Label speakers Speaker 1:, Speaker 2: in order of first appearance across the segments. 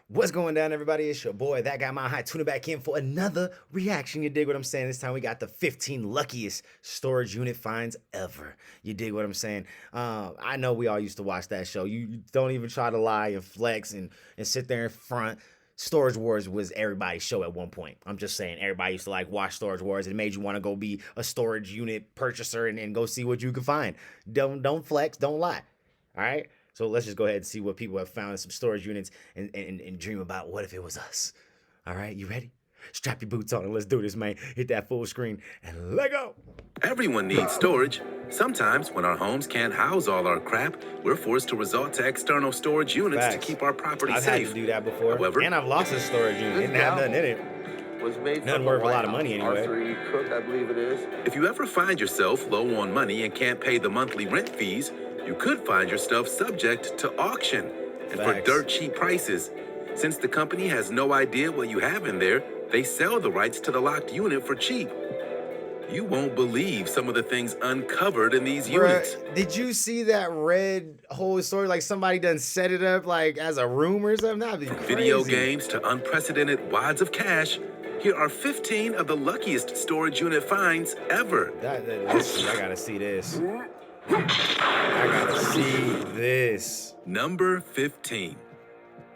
Speaker 1: What's going down, everybody? It's your boy, that guy Mile High, tuning back in for another reaction. You dig what I'm saying? This time we got the 15 luckiest storage unit finds ever. You dig what I'm saying? I know we all used to watch that show. You don't even try to lie and flex and sit there in front. Storage Wars was everybody's show at one point. I'm just saying, everybody used to like watch Storage Wars. It made you want to go be a storage unit purchaser and go see what you can find. Don't flex, don't lie. All right? So let's just go ahead and see what people have found in some storage units and dream about what if it was us. All right, you ready? Strap your boots on and let's do this, man. Hit that full screen and let go.
Speaker 2: Everyone needs storage. Sometimes, when our homes can't house all our crap, we're forced to resort to external storage units
Speaker 1: Facts.
Speaker 2: to keep our property
Speaker 1: I've
Speaker 2: safe.
Speaker 1: had to do that before.
Speaker 2: However,
Speaker 1: and I've lost a storage unit. Didn't have nothing in it.
Speaker 3: Was made
Speaker 1: Nothing worth a lot of money anyway.
Speaker 3: R3 Cook, I believe it is.
Speaker 2: if you ever find yourself low on money and can't pay the monthly rent fees, you could find your stuff subject to auction and for
Speaker 1: Facts.
Speaker 2: dirt cheap prices. Since the company has no idea what you have in there, they sell the rights to the locked unit for cheap. You won't believe some of the things uncovered in these units.
Speaker 1: Bruh, did you see that red whole story? Like somebody done set it up like as a room or something? That'd be
Speaker 2: From
Speaker 1: crazy.
Speaker 2: video games to unprecedented wads of cash, here are 15 of the luckiest storage unit finds ever.
Speaker 1: Listen, I gotta see this. I gotta see this.
Speaker 2: Number 15.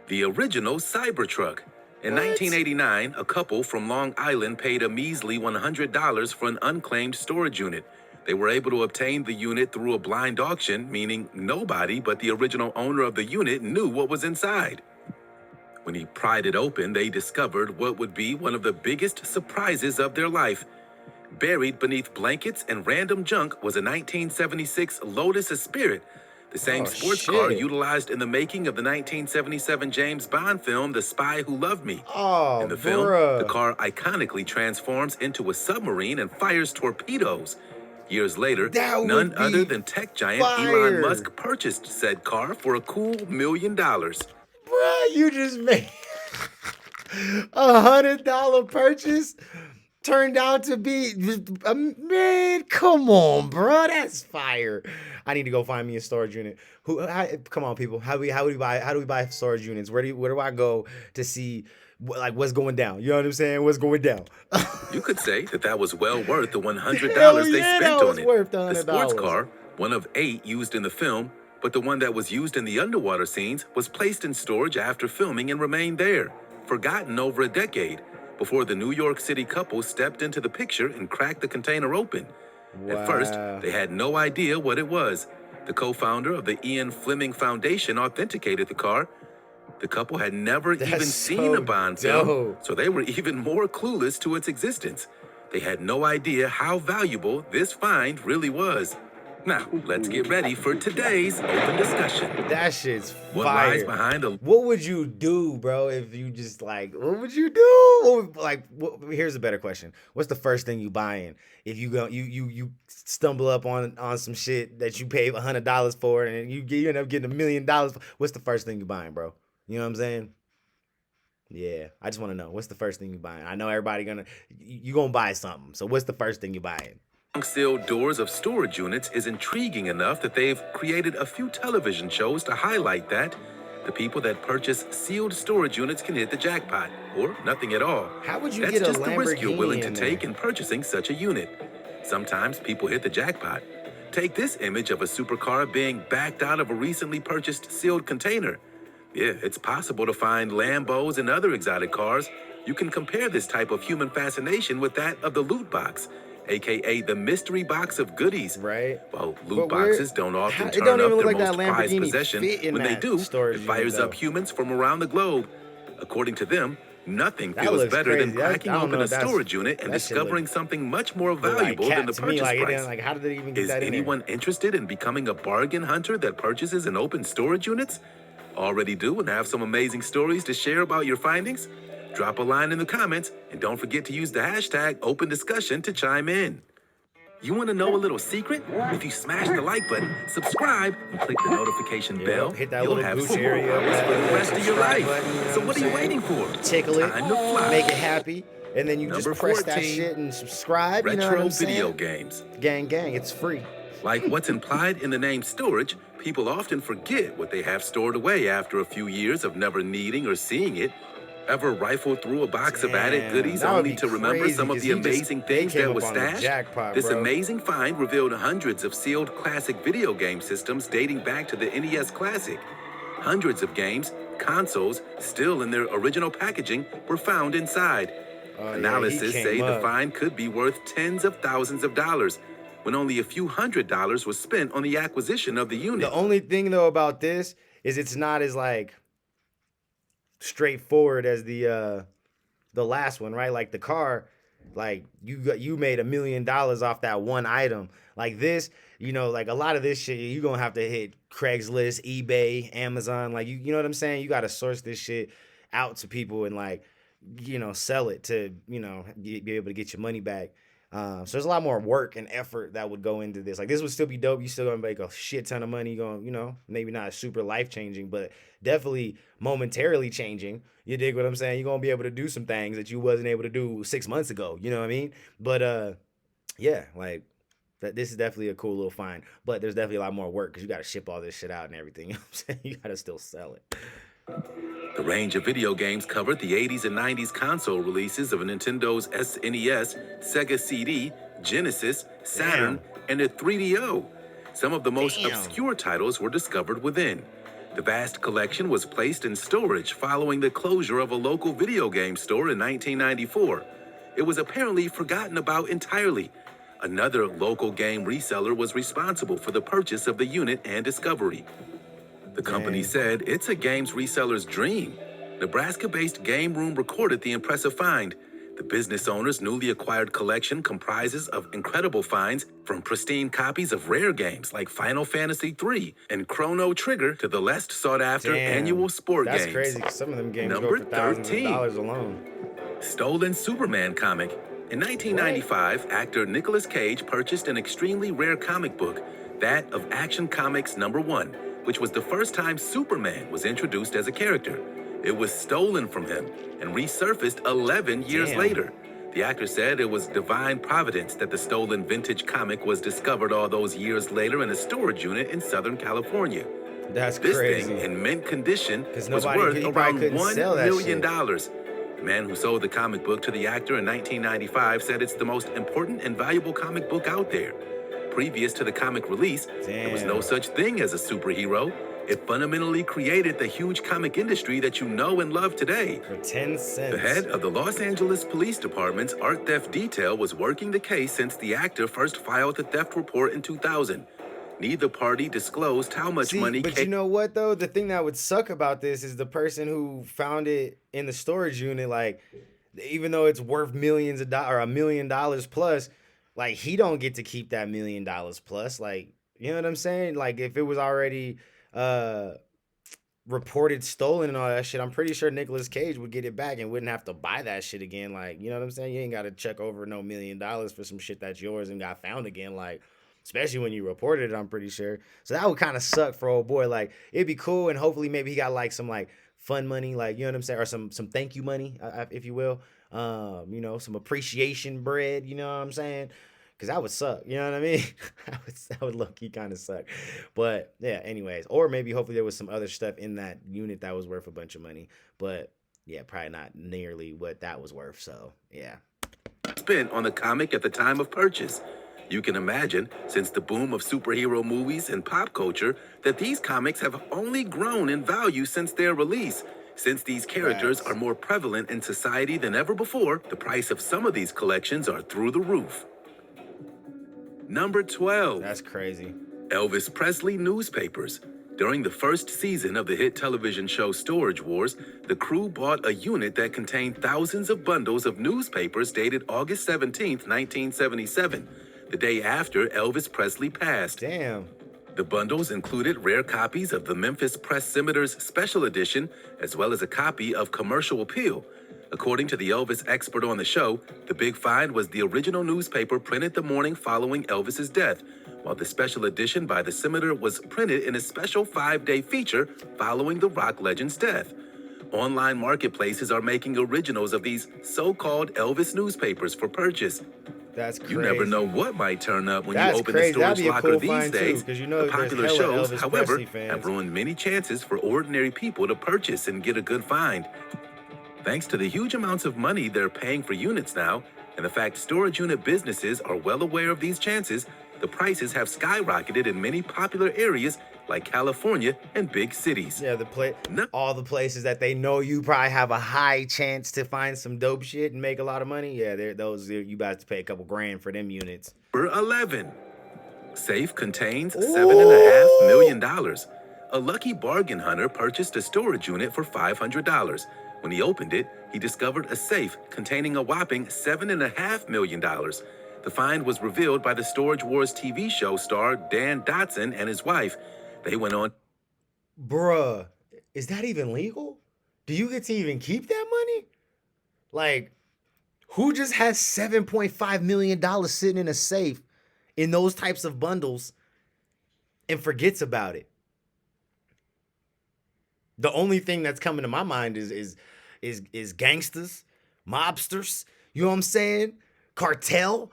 Speaker 2: The original Cybertruck. In
Speaker 1: What?
Speaker 2: 1989, a couple from Long Island paid a measly $100 for an unclaimed storage unit. They were able to obtain the unit through a blind auction, meaning nobody but the original owner of the unit knew what was inside. When he pried it open, they discovered what would be one of the biggest surprises of their life. Buried beneath blankets and random junk was a 1976 Lotus Esprit, the same
Speaker 1: Oh,
Speaker 2: sports car
Speaker 1: shit.
Speaker 2: utilized in the making of the 1977 James Bond film The Spy Who Loved Me.
Speaker 1: Oh,
Speaker 2: In the film,
Speaker 1: bruh.
Speaker 2: the car iconically transforms into a submarine and fires torpedoes. Years later,
Speaker 1: That would
Speaker 2: none
Speaker 1: be
Speaker 2: other than tech giant
Speaker 1: fire.
Speaker 2: Elon Musk purchased said car for a cool $1 million.
Speaker 1: Bruh, you just made $100 purchase turned out to be man. Come on, bro, that's fire. I need to go find me a storage unit. Come on, people. How do we buy storage units? Where do I go to see what's going down? You know what I'm saying? What's going down?
Speaker 2: You could say that was well worth the $100
Speaker 1: Hell
Speaker 2: they
Speaker 1: yeah,
Speaker 2: spent
Speaker 1: that
Speaker 2: on
Speaker 1: was
Speaker 2: it.
Speaker 1: worth the
Speaker 2: The sports
Speaker 1: $100.
Speaker 2: car, one of 8 used in the film, but the one that was used in the underwater scenes was placed in storage after filming and remained there, forgotten over a decade, before the New York City couple stepped into the picture and cracked the container open. At first,
Speaker 1: Wow.
Speaker 2: they had no idea what it was. The co-founder of the Ian Fleming Foundation authenticated the car. The couple had never even
Speaker 1: That's
Speaker 2: seen
Speaker 1: so
Speaker 2: a Bond film,
Speaker 1: dope.
Speaker 2: so they were even more clueless to its existence. They had no idea how valuable this find really was. Now, let's get ready for today's open discussion.
Speaker 1: That shit's
Speaker 2: What lies
Speaker 1: fire.
Speaker 2: behind the
Speaker 1: What would you do, bro, if you just what would you do? Here's a better question. What's the first thing you buying? If you stumble up on some shit that you paid $100 for and you end up getting $1 million, what's the first thing you buying, bro? You know what I'm saying? Yeah, I just want to know, what's the first thing you buying? I know everybody you gonna buy something. So what's the first thing you buying?
Speaker 2: sealed doors of storage units is intriguing enough that they've created a few television shows to highlight that. The people that purchase sealed storage units can hit the jackpot, or nothing at all.
Speaker 1: How would you
Speaker 2: That's
Speaker 1: get a
Speaker 2: just the risk you're
Speaker 1: Lamborghini
Speaker 2: willing to
Speaker 1: in
Speaker 2: take
Speaker 1: there?
Speaker 2: in purchasing such a unit. Sometimes people hit the jackpot. Take this image of a supercar being backed out of a recently purchased sealed container. Yeah, it's possible to find Lambos and other exotic cars. You can compare this type of human fascination with that of the loot box, aka the mystery box of goodies.
Speaker 1: Right.
Speaker 2: Well,
Speaker 1: But
Speaker 2: loot
Speaker 1: where-
Speaker 2: boxes don't often
Speaker 1: it
Speaker 2: turn
Speaker 1: don't even
Speaker 2: up
Speaker 1: look
Speaker 2: their
Speaker 1: like that
Speaker 2: most prized
Speaker 1: Lamborghini
Speaker 2: possession.
Speaker 1: fit in
Speaker 2: When they
Speaker 1: that
Speaker 2: do,
Speaker 1: storage
Speaker 2: it fires
Speaker 1: unit,
Speaker 2: up
Speaker 1: though.
Speaker 2: humans from around the globe. According to them, nothing
Speaker 1: That
Speaker 2: feels
Speaker 1: looks
Speaker 2: better
Speaker 1: crazy.
Speaker 2: than
Speaker 1: That-
Speaker 2: cracking
Speaker 1: I don't
Speaker 2: open
Speaker 1: know
Speaker 2: a
Speaker 1: if that's-
Speaker 2: storage unit and
Speaker 1: that shit
Speaker 2: discovering
Speaker 1: look-
Speaker 2: something much more
Speaker 1: Look like
Speaker 2: valuable than
Speaker 1: cat
Speaker 2: the
Speaker 1: to me,
Speaker 2: purchase
Speaker 1: like, it
Speaker 2: price.
Speaker 1: didn't- like, how did they even get
Speaker 2: Is
Speaker 1: that in there?
Speaker 2: anyone interested in becoming a bargain hunter that purchases and opens storage units? Already do and have some amazing stories to share about your findings? Drop a line in the comments and don't forget to use the hashtag #OpenDiscussion to chime in. You want to know a little secret? If you smash the like button, subscribe, and click the notification
Speaker 1: Yeah,
Speaker 2: bell,
Speaker 1: hit that
Speaker 2: you'll
Speaker 1: little
Speaker 2: have
Speaker 1: Gucci
Speaker 2: super
Speaker 1: area up
Speaker 2: powers for
Speaker 1: there,
Speaker 2: the rest of your
Speaker 1: subscribe
Speaker 2: life.
Speaker 1: button, you know
Speaker 2: So
Speaker 1: what
Speaker 2: what
Speaker 1: I'm
Speaker 2: are you
Speaker 1: saying?
Speaker 2: waiting for?
Speaker 1: Tickle it,
Speaker 2: Time to fly.
Speaker 1: make it happy, and then you
Speaker 2: Number
Speaker 1: just press that
Speaker 2: 14,
Speaker 1: shit and subscribe. You know what
Speaker 2: Retro
Speaker 1: I'm saying?
Speaker 2: video games.
Speaker 1: Gang, gang, it's free.
Speaker 2: Like what's implied in the name storage, People often forget what they have stored away after a few years of never needing or seeing it. Ever rifle through a box of added goodies
Speaker 1: that would
Speaker 2: only
Speaker 1: be
Speaker 2: to remember
Speaker 1: crazy,
Speaker 2: some of
Speaker 1: 'cause
Speaker 2: the amazing
Speaker 1: they
Speaker 2: things
Speaker 1: came
Speaker 2: that
Speaker 1: up
Speaker 2: was
Speaker 1: on the
Speaker 2: stashed?
Speaker 1: jackpot,
Speaker 2: This
Speaker 1: bro.
Speaker 2: amazing find revealed hundreds of sealed classic video game systems dating back to the NES Classic. Hundreds of games, consoles, still in their original packaging, were found inside.
Speaker 1: Oh, yeah, he
Speaker 2: Analysis say
Speaker 1: came
Speaker 2: the
Speaker 1: up.
Speaker 2: find could be worth tens of thousands of dollars, when only a few $100s was spent on the acquisition of the unit.
Speaker 1: The only thing though about this is it's not as like straightforward as the last one, right? Like the car, like you made $1 million off that one item. Like this, like a lot of this shit, you're gonna have to hit Craigslist, eBay, Amazon. Like you know what I'm saying? You gotta source this shit out to people and like, sell it to, be able to get your money back. So there's a lot more work and effort that would go into this. Like this would still be dope. You still gonna make a shit ton of money. Going, maybe not super life changing, but definitely momentarily changing. You dig what I'm saying? You're gonna be able to do some things that you wasn't able to do 6 months ago. You know what I mean? But yeah, like that. This is definitely a cool little find. But there's definitely a lot more work because you got to ship all this shit out and everything. You know what I'm saying? You got to still sell it.
Speaker 2: The range of video games covered the 80s and 90s console releases of Nintendo's SNES, Sega CD, Genesis, Saturn, and the 3DO. Some of the most obscure titles were discovered within. The vast collection was placed in storage following the closure of a local video game store in 1994. It was apparently forgotten about entirely. Another local game reseller was responsible for the purchase of the unit and discovery. The company said it's a games reseller's dream. Nebraska-based Game Room recorded the impressive find. The business owner's newly acquired collection comprises of incredible finds, from pristine copies of rare games like Final Fantasy III and Chrono Trigger to the less sought-after annual sport games.
Speaker 1: That's crazy, 'cause some of them games
Speaker 2: Number
Speaker 1: go for thousands
Speaker 2: 13.
Speaker 1: of dollars alone.
Speaker 2: Stolen Superman comic. In 1995, actor Nicolas Cage purchased an extremely rare comic book, that of Action Comics #1, which was the first time Superman was introduced as a character. It was stolen from him and resurfaced 11 years later. The actor said it was divine providence that the stolen vintage comic was discovered all those years later in a storage unit in Southern California.
Speaker 1: That's
Speaker 2: This
Speaker 1: crazy.
Speaker 2: thing, in mint condition,
Speaker 1: 'Cause
Speaker 2: was
Speaker 1: nobody-
Speaker 2: worth
Speaker 1: he probably
Speaker 2: around
Speaker 1: couldn't
Speaker 2: $1
Speaker 1: sell that
Speaker 2: million.
Speaker 1: shit.
Speaker 2: The man who sold the comic book to the actor in 1995 said it's the most important and valuable comic book out there. Previous to the comic release, there was no
Speaker 1: Damn.
Speaker 2: such thing as a superhero. It fundamentally created the huge comic industry that you know and love today.
Speaker 1: For 10 cents.
Speaker 2: The head of the Los Angeles Police Department's art theft detail was working the case since the actor first filed the theft report in 2000. Neither party disclosed how much money
Speaker 1: But you know what though? The thing that would suck about this is the person who found it in the storage unit, like, even though it's worth millions of dollars or $1 million plus, like he don't get to keep that $1 million plus. Like, you know what I'm saying? Like if it was already reported stolen and all that shit, I'm pretty sure Nicolas Cage would get it back and wouldn't have to buy that shit again. Like, you know what I'm saying? You ain't got to check over no $1 million for some shit that's yours and got found again. Like, especially when you reported it, I'm pretty sure. So that would kind of suck for old boy. Like, it'd be cool, and hopefully maybe he got like some like fun money, like, you know what I'm saying, or some thank you money, if you will. Some appreciation bread. You know what I'm saying? Because that would suck. You know what I mean? that would low-key kind of suck. But yeah, anyways, or maybe hopefully there was some other stuff in that unit that was worth a bunch of money. But yeah, probably not nearly what that was worth. So yeah.
Speaker 2: Spent on the comic at the time of purchase. You can imagine, since the boom of superhero movies and pop culture, that these comics have only grown in value since their release. Since these characters are more prevalent in society than ever before, the price of some of these collections are through the roof. Number 12.
Speaker 1: That's crazy.
Speaker 2: Elvis Presley newspapers. During the first season of the hit television show Storage Wars, the crew bought a unit that contained thousands of bundles of newspapers dated August 17th, 1977, the day after Elvis Presley passed.
Speaker 1: Damn.
Speaker 2: The bundles included rare copies of the Memphis Press Scimitars Special Edition, as well as a copy of Commercial Appeal. According to the Elvis expert on the show, the big find was the original newspaper printed the morning following Elvis's death, while the special edition by the Scimitar was printed in a special 5-day feature following the rock legend's death. Online marketplaces are making originals of these so-called Elvis newspapers for purchase.
Speaker 1: That's crazy.
Speaker 2: You never know what might turn up when
Speaker 1: That's
Speaker 2: you open
Speaker 1: crazy.
Speaker 2: the storage
Speaker 1: That'd be a
Speaker 2: locker
Speaker 1: cool
Speaker 2: these
Speaker 1: find, too,
Speaker 2: days.
Speaker 1: 'cause you know
Speaker 2: The
Speaker 1: there's
Speaker 2: popular
Speaker 1: hella
Speaker 2: shows,
Speaker 1: Elvis
Speaker 2: however,
Speaker 1: Presley fans.
Speaker 2: have ruined many chances for ordinary people to purchase and get a good find. Thanks to the huge amounts of money they're paying for units now, and the fact storage unit businesses are well aware of these chances, the prices have skyrocketed in many popular areas like California and big cities.
Speaker 1: Yeah, all the places that they know you probably have a high chance to find some dope shit and make a lot of money. Yeah, you about to pay a couple grand for them units.
Speaker 2: Number 11. Safe contains $7.5 million. A lucky bargain hunter purchased a storage unit for $500. When he opened it, he discovered a safe containing a whopping $7.5 million. The find was revealed by the Storage Wars TV show star Dan Dotson and his wife. They went on.
Speaker 1: Bruh, is that even legal? Do you get to even keep that money? Like, who just has $7.5 million sitting in a safe in those types of bundles and forgets about it? The only thing that's coming to my mind is gangsters, mobsters. You know what I'm saying? Cartel.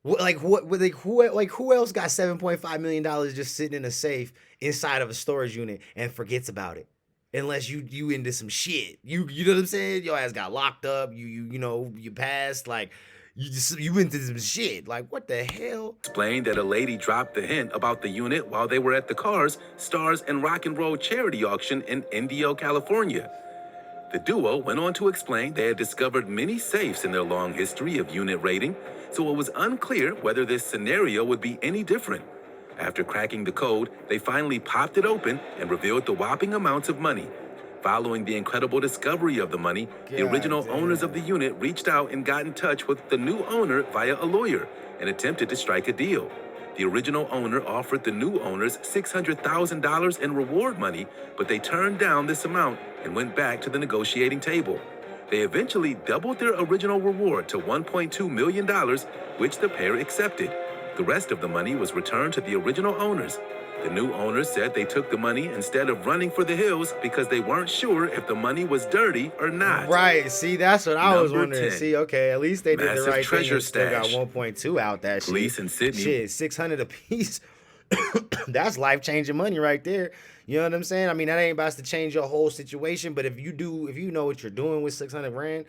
Speaker 1: Who else got $7.5 million just sitting in a safe inside of a storage unit and forgets about it? Unless you into some shit. You know what I'm saying? Your ass got locked up. You passed. Like, you into some shit. Like, what the hell?
Speaker 2: Explained that a lady dropped the hint about the unit while they were at the Cars, Stars, and Rock and Roll charity auction in Indio, California. The duo went on to explain they had discovered many safes in their long history of unit raiding, so it was unclear whether this scenario would be any different. After cracking the code, they finally popped it open and revealed the whopping amounts of money. Following the incredible discovery of the money, the original owners of the unit reached out and got in touch with the new owner via a lawyer and attempted to strike a deal. The original owner offered the new owners $600,000 in reward money, but they turned down this amount and went back to the negotiating table. They eventually doubled their original reward to $1.2 million, which the pair accepted. The rest of the money was returned to the original owners. The new owners said they took the money instead of running for the hills because they weren't sure if the money was dirty or not.
Speaker 1: Right. See, that's what I was
Speaker 2: Number
Speaker 1: wondering.
Speaker 2: 10.
Speaker 1: See, okay, at least they did the
Speaker 2: Massive
Speaker 1: right thing
Speaker 2: treasure
Speaker 1: and still got
Speaker 2: stash.
Speaker 1: 1.2 out that
Speaker 2: Police
Speaker 1: shit.
Speaker 2: in Sydney.
Speaker 1: Shit, 600 a piece. That's life-changing money right there. You know what I'm saying? I mean, that ain't about to change your whole situation, but if you know what you're doing with 600 grand,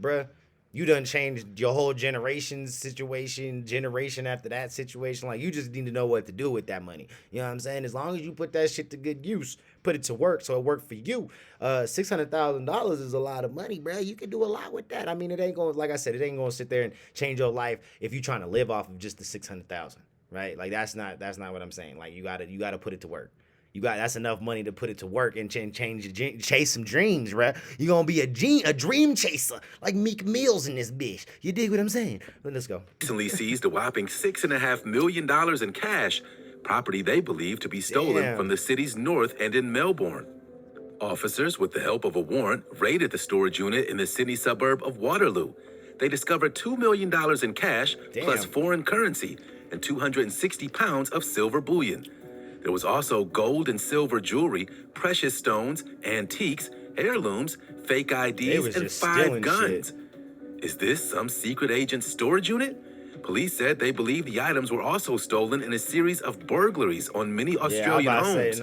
Speaker 1: bruh, you done changed your whole generation's situation, generation after that situation. Like, you just need to know what to do with that money. You know what I'm saying? As long as you put that shit to good use, put it to work so it worked for you. $600,000 is a lot of money, bro. You can do a lot with that. I mean, it ain't going, like I said, it ain't going to sit there and change your life if you're trying to live off of just the 600,000, right? Like, that's not what I'm saying. Like, you gotta put it to work. That's enough money to put it to work and chase some dreams, right? You're gonna be a dream chaser like Meek Mill's in this bitch. You dig what I'm saying? Let's go.
Speaker 2: Recently seized a whopping $6.5 million in cash, property they believe to be stolen from the city's north and in Melbourne. Officers, with the help of a warrant, raided the storage unit in the Sydney suburb of Waterloo. They discovered $2 million in cash plus foreign currency and 260 pounds of silver bullion. There was also gold and silver jewelry, precious stones, antiques, heirlooms, fake IDs, and 5 guns. Shit. Is this some secret agent's storage unit? Police said they believe the items were also stolen in a series of burglaries on many Australian homes.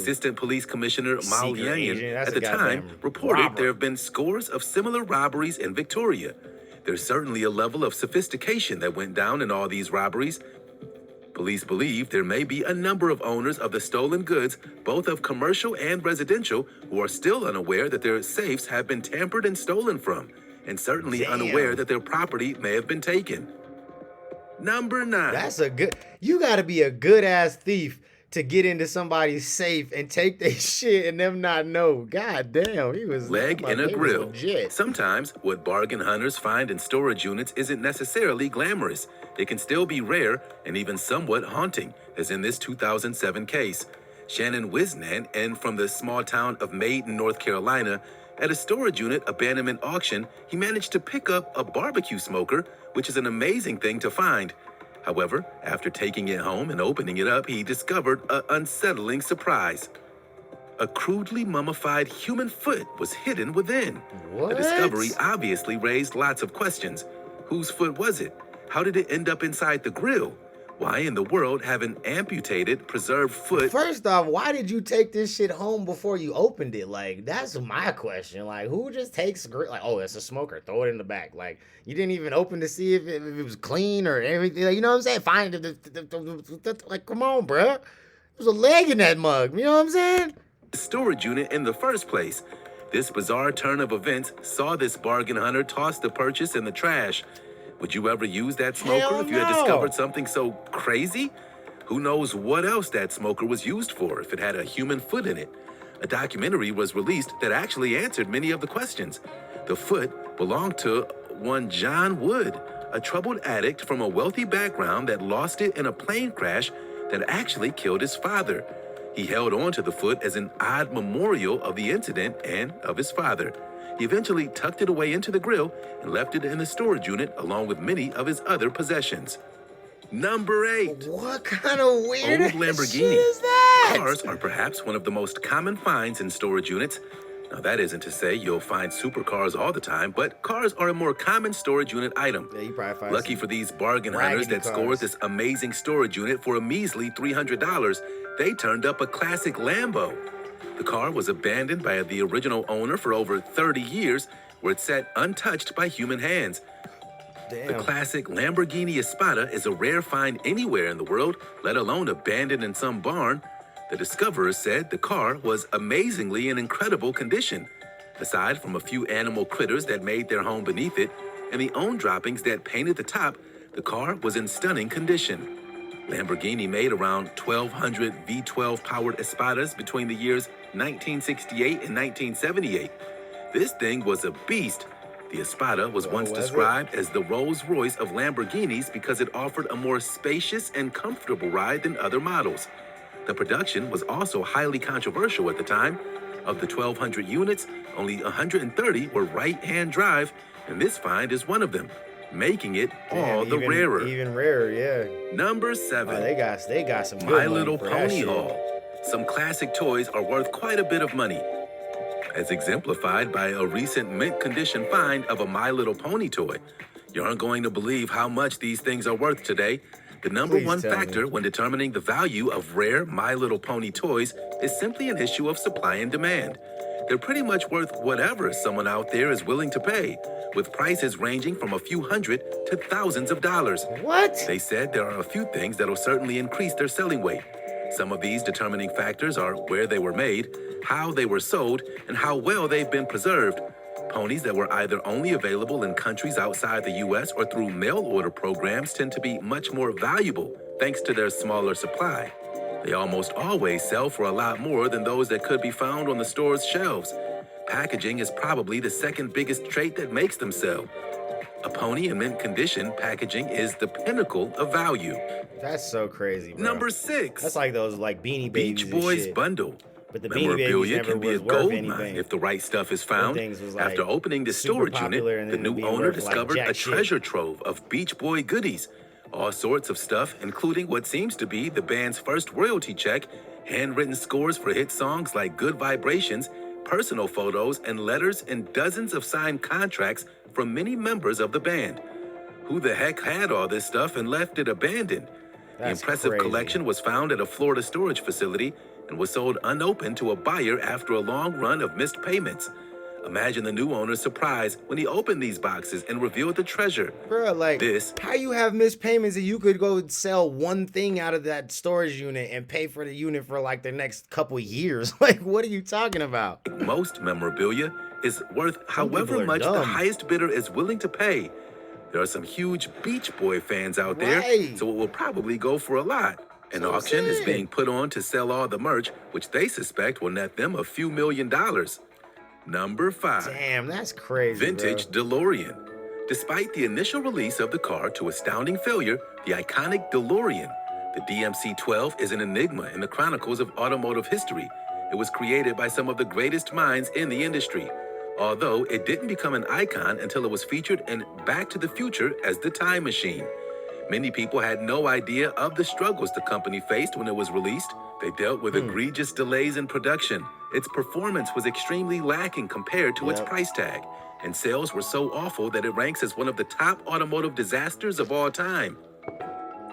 Speaker 2: Assistant Police Commissioner Mal Yangan at the time reported there have been scores of similar robberies in Victoria. There's certainly a level of sophistication that went down in all these robberies. Police believe there may be a number of owners of the stolen goods, both of commercial and residential, who are still unaware that their safes have been tampered and stolen from, and certainly unaware that their property may have been taken. Number 9.
Speaker 1: You gotta be a good ass thief to get into somebody's safe and take their shit and them not know. God damn, he was
Speaker 2: leg in a grill. Sometimes what bargain hunters find in storage units isn't necessarily glamorous. They can still be rare and even somewhat haunting, as in this 2007 case. Shannon Wisnan, and from the small town of Maiden, North Carolina, at a storage unit abandonment auction, he managed to pick up a barbecue smoker, which is an amazing thing to find. However, after taking it home and opening it up, he discovered an unsettling surprise. A crudely mummified human foot was hidden within.
Speaker 1: What?
Speaker 2: The discovery obviously raised lots of questions. Whose foot was it? How did it end up inside the grill? Why in the world have an amputated, preserved foot?
Speaker 1: First off, why did you take this shit home before you opened it? Like, that's my question. Like, who just takes like, oh, it's a smoker, throw it in the back. Like, you didn't even open to see if it was clean or everything. Like, you know what I'm saying? Find like, come on, bruh. There's a leg in that mug. You know what I'm saying?
Speaker 2: Storage unit in the first place. This bizarre turn of events saw this bargain hunter toss the purchase in the trash. Would you ever use that smoker
Speaker 1: Hell
Speaker 2: if you had
Speaker 1: no.
Speaker 2: discovered something so crazy? Who knows what else that smoker was used for if it had a human foot in it? A documentary was released that actually answered many of the questions. The foot belonged to one John Wood, a troubled addict from a wealthy background that lost it in a plane crash that actually killed his father. He held on to the foot as an odd memorial of the incident and of his father. He eventually tucked it away into the grill and left it in the storage unit along with many of his other possessions. Number 8.
Speaker 1: What kind of weird
Speaker 2: Old
Speaker 1: shit
Speaker 2: Lamborghini.
Speaker 1: is that?
Speaker 2: Cars are perhaps one of the most common finds in storage units. Now, that isn't to say you'll find supercars all the time, but cars are a more common storage unit item.
Speaker 1: Yeah, you probably find
Speaker 2: Lucky
Speaker 1: some
Speaker 2: for these bargain hunters
Speaker 1: raggedy
Speaker 2: that scored
Speaker 1: cars.
Speaker 2: this amazing storage unit for a measly $300, they turned up a classic Lambo. The car was abandoned by the original owner for over 30 years, where it sat untouched by human hands. The
Speaker 1: Damn.
Speaker 2: classic Lamborghini Espada is a rare find anywhere in the world, let alone abandoned in some barn. The discoverers said the car was amazingly in incredible condition, aside from a few animal critters that made their home beneath it, and the own droppings that painted the top. The car was in stunning condition. Lamborghini made around 1,200 V12 powered Espadas between the years 1968 and 1978. This thing was a beast. The Espada was once
Speaker 1: was it?
Speaker 2: described as the Rolls-Royce of Lamborghinis because it offered a more spacious and comfortable ride than other models. The production was also highly controversial at the time. Of the 1,200 units, only 130 were right-hand drive, and this find is one of them, making it all
Speaker 1: Damn,
Speaker 2: the rarer.
Speaker 1: Even rarer, yeah.
Speaker 2: Number 7.
Speaker 1: Oh, they got some good
Speaker 2: My
Speaker 1: money
Speaker 2: Little
Speaker 1: for that
Speaker 2: Pony
Speaker 1: shit.
Speaker 2: haul. Some classic toys are worth quite a bit of money, as exemplified by a recent mint condition find of a My Little Pony toy. You aren't going to believe how much these things are worth today. The number
Speaker 1: Please
Speaker 2: one
Speaker 1: tell
Speaker 2: factor
Speaker 1: me.
Speaker 2: when determining the value of rare My Little Pony toys is simply an issue of supply and demand. They're pretty much worth whatever someone out there is willing to pay, with prices ranging from a few hundred to thousands of dollars.
Speaker 1: What?
Speaker 2: They said there are a few things that'll certainly increase their selling weight. Some of these determining factors are where they were made, how they were sold, and how well they've been preserved. Ponies that were either only available in countries outside the U.S. or through mail order programs tend to be much more valuable thanks to their smaller supply. They almost always sell for a lot more than those that could be found on the store's shelves. Packaging is probably the second biggest trait that makes them sell. A pony in mint condition packaging is the pinnacle of value.
Speaker 1: That's so crazy, bro.
Speaker 2: Number 6.
Speaker 1: That's like those like Beanie Babies
Speaker 2: Beach
Speaker 1: and
Speaker 2: Boys
Speaker 1: shit.
Speaker 2: bundle.
Speaker 1: But the Beanie Babies
Speaker 2: Memorabilia
Speaker 1: never
Speaker 2: can be a
Speaker 1: was worth
Speaker 2: gold
Speaker 1: anything.
Speaker 2: mine if the right stuff is found.
Speaker 1: things was, like,
Speaker 2: After opening the
Speaker 1: super
Speaker 2: storage
Speaker 1: popular
Speaker 2: unit,
Speaker 1: and
Speaker 2: the
Speaker 1: then
Speaker 2: new
Speaker 1: being
Speaker 2: owner
Speaker 1: worth, like,
Speaker 2: discovered
Speaker 1: jack
Speaker 2: a
Speaker 1: shit.
Speaker 2: treasure trove of Beach Boy goodies. All sorts of stuff, including what seems to be the band's first royalty check, handwritten scores for hit songs like Good Vibrations, personal photos and letters, and dozens of signed contracts from many members of the band. Who the heck had all this stuff and left it abandoned?
Speaker 1: That's
Speaker 2: The impressive
Speaker 1: crazy.
Speaker 2: collection was found at a Florida storage facility and was sold unopened to a buyer after a long run of missed payments. Imagine the new owner's surprise when he opened these boxes and revealed the treasure.
Speaker 1: Bro, like,
Speaker 2: This-
Speaker 1: how you have missed payments and you could go sell one thing out of that storage unit and pay for the unit for like the next couple years? Like, what are you talking about?
Speaker 2: Most memorabilia is worth however
Speaker 1: people are
Speaker 2: much the
Speaker 1: dumb.
Speaker 2: highest bidder is willing to pay. There are some huge Beach Boy fans out there,
Speaker 1: Right.
Speaker 2: so it will probably go for a lot. An
Speaker 1: So
Speaker 2: auction is
Speaker 1: sad.
Speaker 2: being put on to sell all the merch, which they suspect will net them a few $1,000,000. Number 5.
Speaker 1: Damn, that's crazy.
Speaker 2: Vintage
Speaker 1: bro.
Speaker 2: DeLorean. Despite the initial release of the car to astounding failure, the iconic DeLorean, the DMC-12, is an enigma in the chronicles of automotive history. It was created by some of the greatest minds in the industry, although it didn't become an icon until it was featured in Back to the Future as the Time Machine. Many people had no idea of the struggles the company faced when it was released. They dealt with egregious delays in production. Its performance was extremely lacking compared to its
Speaker 1: Yep.
Speaker 2: price tag. and sales were so awful that it ranks as one of the top automotive disasters of all time.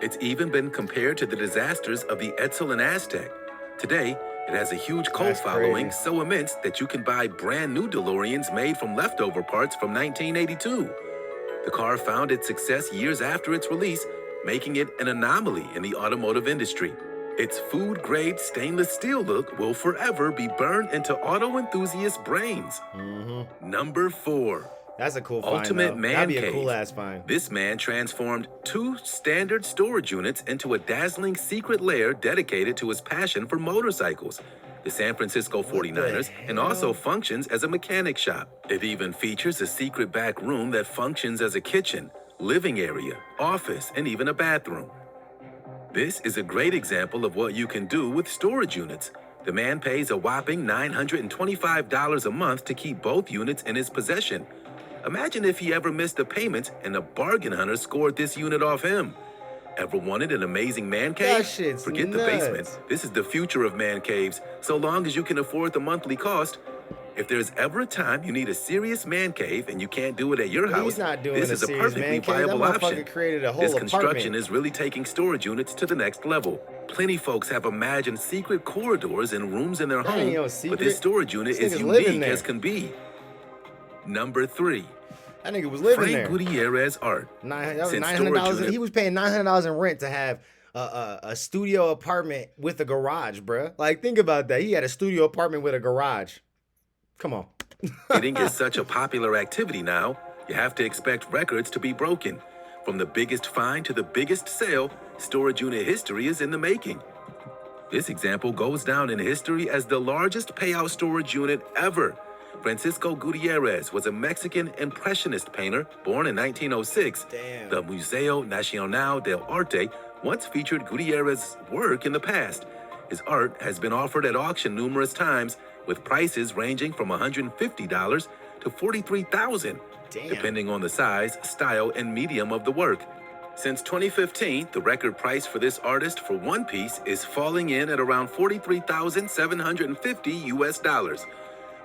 Speaker 2: It's even been compared to the disasters of the Etzel and Aztec. Today, it has a huge cult
Speaker 1: That's
Speaker 2: following
Speaker 1: crazy.
Speaker 2: so immense that you can buy brand new DeLoreans made from leftover parts from 1982. The car found its success years after its release, making it an anomaly in the automotive industry. Its food-grade stainless steel look will forever be burned into auto enthusiast brains. Number 4.
Speaker 1: That's a cool find.
Speaker 2: Ultimate
Speaker 1: though.
Speaker 2: Man
Speaker 1: That'd be
Speaker 2: Cave.
Speaker 1: a cool ass find.
Speaker 2: This man transformed 2 standard storage units into a dazzling secret lair dedicated to his passion for motorcycles, the San Francisco 49ers, and also functions as a mechanic shop. It even features a secret back room that functions as a kitchen, living area, office, and even a bathroom. This is a great example of what you can do with storage units. The man pays a whopping $925 a month to keep both units in his possession. Imagine if he ever missed a payment and a bargain hunter scored this unit off him. Ever wanted an amazing man cave?
Speaker 1: That shit's
Speaker 2: Forget the
Speaker 1: nuts.
Speaker 2: basement. This is the future of man caves, so long as you can afford the monthly cost. If there's ever a time you need a serious man cave and you can't do it at your house,
Speaker 1: He's not doing
Speaker 2: this
Speaker 1: a
Speaker 2: is a
Speaker 1: serious
Speaker 2: perfectly
Speaker 1: man cave.
Speaker 2: viable
Speaker 1: That motherfucker
Speaker 2: option.
Speaker 1: created a whole
Speaker 2: This construction
Speaker 1: apartment.
Speaker 2: is really taking storage units to the next level. Plenty folks have imagined secret corridors and rooms in their
Speaker 1: That ain't
Speaker 2: home,
Speaker 1: no
Speaker 2: but
Speaker 1: secret.
Speaker 2: this storage unit
Speaker 1: This
Speaker 2: is
Speaker 1: nigga's living
Speaker 2: unique
Speaker 1: there.
Speaker 2: as can be. Number 3.
Speaker 1: That nigga was living
Speaker 2: Frank
Speaker 1: there.
Speaker 2: Gutierrez art.
Speaker 1: That was
Speaker 2: Since
Speaker 1: $900.
Speaker 2: storage unit-
Speaker 1: He was paying $900 in rent to have a studio apartment with a garage, bruh. Like, think about that. He had a studio apartment with a garage. Come on.
Speaker 2: Getting is such a popular activity now, you have to expect records to be broken. From the biggest find to the biggest sale, storage unit history is in the making. This example goes down in history as the largest payout storage unit ever. Francisco Gutierrez was a Mexican impressionist painter born in 1906.
Speaker 1: Damn.
Speaker 2: The Museo Nacional del Arte once featured Gutierrez's work in the past. His art has been offered at auction numerous times, with prices ranging from $150 to $43,000,
Speaker 1: Damn.
Speaker 2: depending on the size, style, and medium of the work. Since 2015, the record price for this artist for one piece is falling in at around $43,750 US.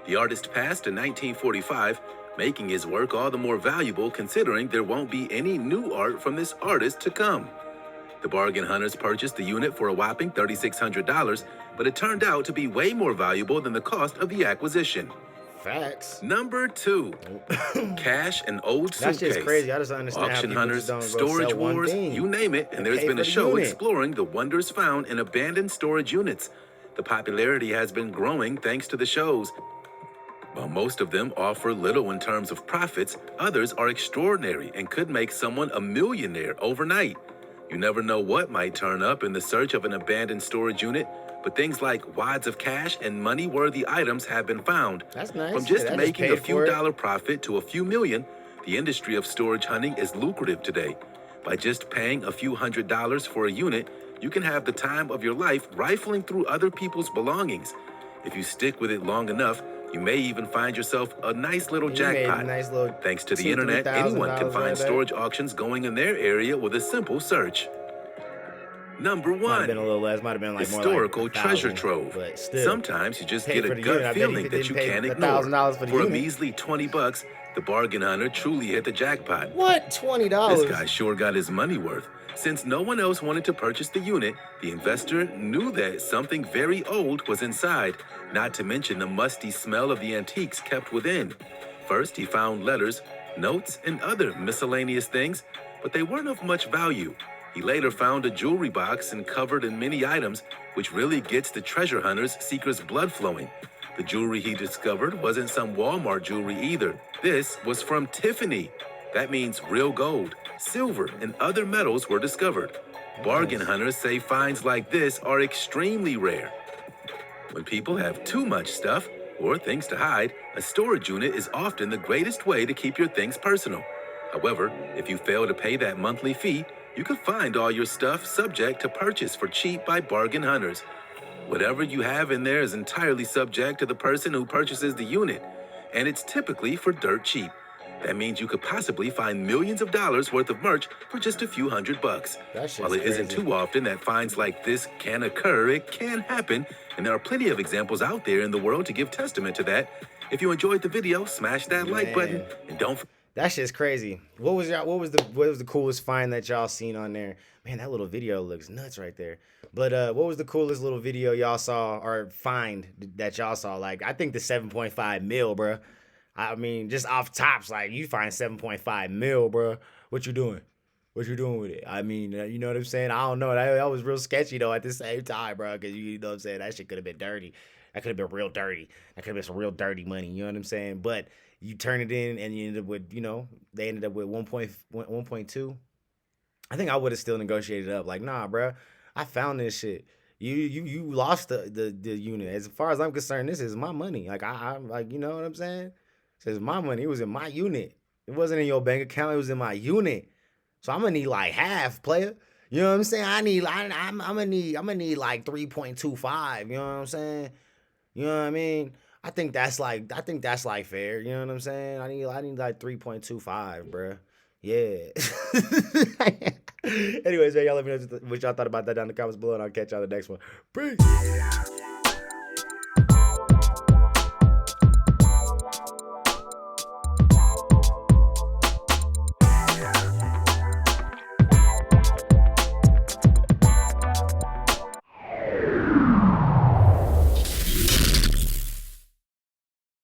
Speaker 2: The artist passed in 1945, making his work all the more valuable considering there won't be any new art from this artist to come. The bargain hunters purchased the unit for a whopping $3,600, but it turned out to be way more valuable than the cost of the acquisition.
Speaker 1: Facts.
Speaker 2: Number 2, cash and old
Speaker 1: That
Speaker 2: suitcase.
Speaker 1: shit's crazy. I just don't understand how
Speaker 2: Auction
Speaker 1: people
Speaker 2: hunters,
Speaker 1: just don't go
Speaker 2: storage
Speaker 1: sell one
Speaker 2: wars,
Speaker 1: thing
Speaker 2: you name it, and there's
Speaker 1: pay
Speaker 2: been
Speaker 1: for
Speaker 2: a
Speaker 1: the
Speaker 2: show
Speaker 1: unit.
Speaker 2: exploring the wonders found in abandoned storage units. The popularity has been growing thanks to the shows. While most of them offer little in terms of profits, others are extraordinary and could make someone a millionaire overnight. You never know what might turn up in the search of an abandoned storage unit, but things like wads of cash and money-worthy items have been found.
Speaker 1: That's nice.
Speaker 2: From just
Speaker 1: Yeah, I
Speaker 2: making a
Speaker 1: paid
Speaker 2: few
Speaker 1: for it.
Speaker 2: dollar profit to a few million, the industry of storage hunting is lucrative today. By just paying a few $100s for a unit, you can have the time of your life rifling through other people's belongings. If you stick with it long enough, you may even find yourself a nice little
Speaker 1: You made a
Speaker 2: jackpot.
Speaker 1: nice little
Speaker 2: Thanks to the
Speaker 1: $2,000,
Speaker 2: internet, anyone can
Speaker 1: $3,000
Speaker 2: find
Speaker 1: right there.
Speaker 2: storage auctions going in their area with a simple search. Number
Speaker 1: Might have
Speaker 2: 1.
Speaker 1: been a little less. Might have been like
Speaker 2: Historical
Speaker 1: more like
Speaker 2: treasure
Speaker 1: 1,000,
Speaker 2: trove.
Speaker 1: But still,
Speaker 2: Sometimes you just
Speaker 1: Pay
Speaker 2: get
Speaker 1: for
Speaker 2: a
Speaker 1: the
Speaker 2: gut
Speaker 1: unit. I bet
Speaker 2: feeling
Speaker 1: he
Speaker 2: that you
Speaker 1: didn't pay
Speaker 2: can't
Speaker 1: the
Speaker 2: ignore.
Speaker 1: $1,000 for the
Speaker 2: For a
Speaker 1: unit.
Speaker 2: measly $20, the bargain hunter truly hit the jackpot.
Speaker 1: What? $20?
Speaker 2: This guy sure got his money worth. Since no one else wanted to purchase the unit, the investor knew that something very old was inside, not to mention the musty smell of the antiques kept within. First, he found letters, notes, and other miscellaneous things, but they weren't of much value. He later found a jewelry box and covered in many items, which really gets the treasure hunter's seeker's blood flowing. The jewelry he discovered wasn't some Walmart jewelry either. This was from Tiffany. That means real gold, silver, and other metals were discovered. Bargain hunters say finds like this are extremely rare. When people have too much stuff or things to hide, a storage unit is often the greatest way to keep your things personal. However, if you fail to pay that monthly fee, you can find all your stuff subject to purchase for cheap by bargain hunters. Whatever you have in there is entirely subject to the person who purchases the unit, and it's typically for dirt cheap. That means you could possibly find millions of dollars worth of merch for just a few $100.
Speaker 1: That shit's
Speaker 2: While it isn't
Speaker 1: crazy.
Speaker 2: too often that finds like this can occur, it can happen, and there are plenty of examples out there in the world to give testament to that. If you enjoyed the video, smash that like button,
Speaker 1: Man.
Speaker 2: and don't
Speaker 1: That shit's crazy. What was the coolest find that y'all seen on there? Man, that little video looks nuts right there. But what was the coolest little video y'all saw or find that y'all saw? Like, I think the 7.5 mil, bro. I mean, just off tops, like you find 7.5 mil, bro. What you doing? What you doing with it? I mean, you know what I'm saying? I don't know. That was real sketchy though at the same time, bro. Cause you know what I'm saying? That shit could have been dirty. That could have been real dirty. That could have been some real dirty money. You know what I'm saying? But you turn it in and you ended up with, you know, they ended up with 1.2. I think I would have still negotiated up. Like, nah, bro, I found this shit. You lost the unit. As far as I'm concerned, this is my money. Like I'm like, you know what I'm saying? This is my money. It was in my unit. It wasn't in your bank account. It was in my unit. So I'm gonna need like half, player. You know what I'm saying? I'm gonna need like 3.25. You know what I'm saying? You know what I mean? I think that's like fair. You know what I'm saying? I need like 3.25, bro. Yeah. Anyways, man, y'all let me know what y'all thought about that down in the comments below, and I'll catch y'all in the next one. Peace.